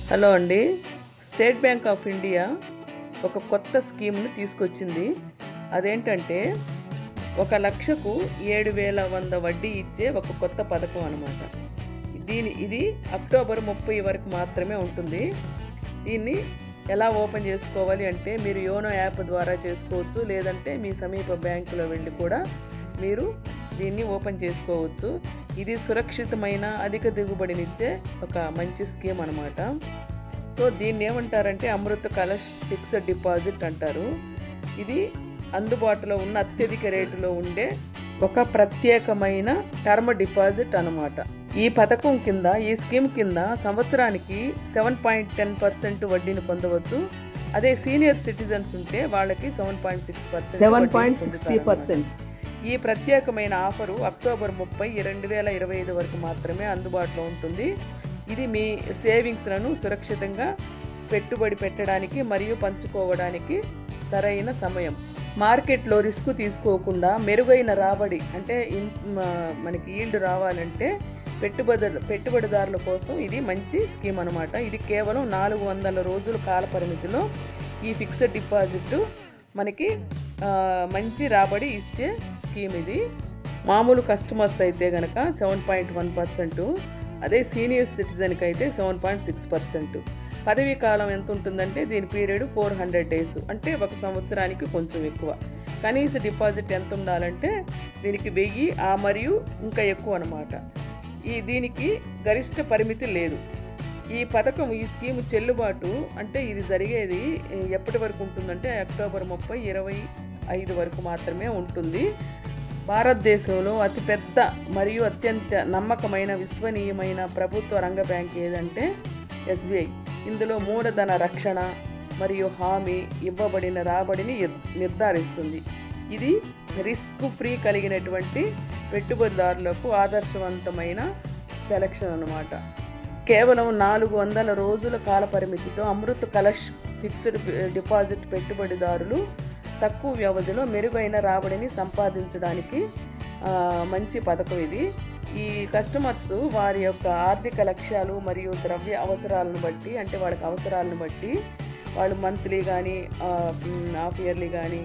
Hello అండి, state bank of India ఒక కొత్త స్కీమ్ని తీసుకొచ్చింది. అదేంటంటే 1,00,000కు 7,100 వడ్డీ ఇచ్చే ఒక కొత్త పథకం అన్నమాట. ఇది అక్టోబర్ 30 వరకు మాత్రమే ఉంటుంది. దీన్ని ఎలా ఓపెన్ చేసుకోవాలి అంటే మీరు యోనో యాప్ ద్వారా చేసుకోవచ్చు, లేదంటే మీ సమీప బ్యాంకులో వెళ్ళి కూడా మీరు దీన్ని ఓపెన్ చేసుకోవచ్చు. ఇది సురక్షితమైన అధిక దిగుబడినిచ్చే ఒక మంచి స్కీమ్ అన్నమాట. సో దీన్ని ఏమంటారంటే అమృత కలష్ ఫిక్స్డ్ డిపాజిట్ అంటారు. ఇది అందుబాటులో ఉన్న అత్యధిక రేటులో ఉండే ఒక ప్రత్యేకమైన టర్మ్ డిపాజిట్ అన్నమాట. ఈ పథకం కింద, ఈ స్కీమ్ కింద సంవత్సరానికి 7.10% వడ్డీని పొందవచ్చు. అదే సీనియర్ సిటిజన్స్ ఉంటే వాళ్ళకి 7.60%. ఈ ప్రత్యేకమైన ఆఫరు అక్టోబర్ 30, 2025 వరకు మాత్రమే అందుబాటులో ఉంటుంది. ఇది మీ సేవింగ్స్లను సురక్షితంగా పెట్టుబడి పెట్టడానికి మరియు పంచుకోవడానికి సరైన సమయం. మార్కెట్లో రిస్క్ తీసుకోకుండా మెరుగైన రాబడి అంటే మనకి ఈల్డ్ రావాలంటే పెట్టుబడిదారుల కోసం ఇది మంచి స్కీమ్ అనమాట. ఇది కేవలం 400 రోజుల కాల పరిమితిలో ఈ ఫిక్స్డ్ డిపాజిట్ మనకి మంచి రాబడి ఇచ్చే స్కీమ్. ఇది మామూలు కస్టమర్స్ అయితే కనుక 7.1%, అదే సీనియర్ సిటిజన్కి అయితే 7.6%. పదవీ కాలం ఎంత ఉంటుందంటే దీని పీరియడ్ 400 days, అంటే ఒక సంవత్సరానికి కొంచెం ఎక్కువ. కనీస డిపాజిట్ ఎంత ఉండాలంటే దీనికి 1000 మరియు ఇంకా ఎక్కువ అనమాట. దీనికి గరిష్ట పరిమితి లేదు. ఈ పథకం, ఈ స్కీమ్ చెల్లుబాటు అంటే ఇది జరిగేది ఎప్పటి వరకు ఉంటుందంటే అక్టోబర్ 30, 2025 వరకు మాత్రమే ఉంటుంది. భారతదేశంలో అతిపెద్ద మరియు అత్యంత నమ్మకమైన విశ్వనీయమైన ప్రభుత్వ రంగ బ్యాంక్ ఏదంటే SBI. ఇందులో మూలధన రక్షణ మరియు హామీ ఇవ్వబడిన రాబడిని నిర్ధారిస్తుంది. ఇది రిస్క్ ఫ్రీ కలిగినటువంటి పెట్టుబడిదారులకు ఆదర్శవంతమైన సెలక్షన్ అన్నమాట. కేవలం 400 రోజుల కాల పరిమితితో అమృత కలష్ ఫిక్స్డ్ డిపాజిట్ పెట్టుబడిదారులు తక్కువ వ్యవధిలో మెరుగైన రాబడిని సంపాదించడానికి మంచి పథకం ఇది. ఈ కస్టమర్స్ వారి యొక్క ఆర్థిక లక్ష్యాలు మరియు ద్రవ్య అవసరాలను బట్టి, అంటే వాళ్ళకి అవసరాలను బట్టి వాళ్ళు మంత్లీ కానీ హాఫ్ ఇయర్లీ కానీ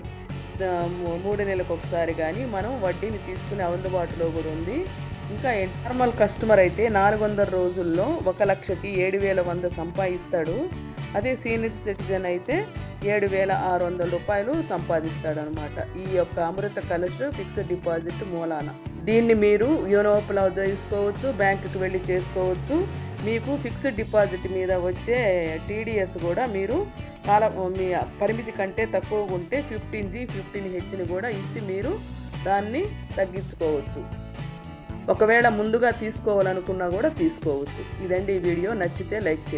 3 నెలలకు ఒకసారి కానీ మనం వడ్డీని తీసుకునే అందుబాటులో కూడా ఉంది. ఇంకా నార్మల్ కస్టమర్ అయితే 400 రోజుల్లో 1,00,000కి 7,100 సంపాదిస్తాడు. అదే సీనియర్ సిటిజన్ అయితే 7,600 రూపాయలు సంపాదిస్తాడు అనమాట. ఈ యొక్క అమృత కలష్ ఫిక్స్డ్ డిపాజిట్ మూలాన దీన్ని మీరు యోనోలో చేసుకోవచ్చు, బ్యాంకుకి వెళ్ళి చేసుకోవచ్చు. మీకు ఫిక్స్డ్ డిపాజిట్ మీద వచ్చే TDS కూడా మీరు మీ పరిమితి కంటే తక్కువ ఉంటే 15G, 15Hని కూడా ఇచ్చి మీరు దాన్ని తగ్గించుకోవచ్చు. ఒకవేళ ముందుగా తీసుకోవాలనుకున్నా కూడా తీసుకోవచ్చు. ఇదండి ఈ వీడియో. నచ్చితే లైక్ చేయండి.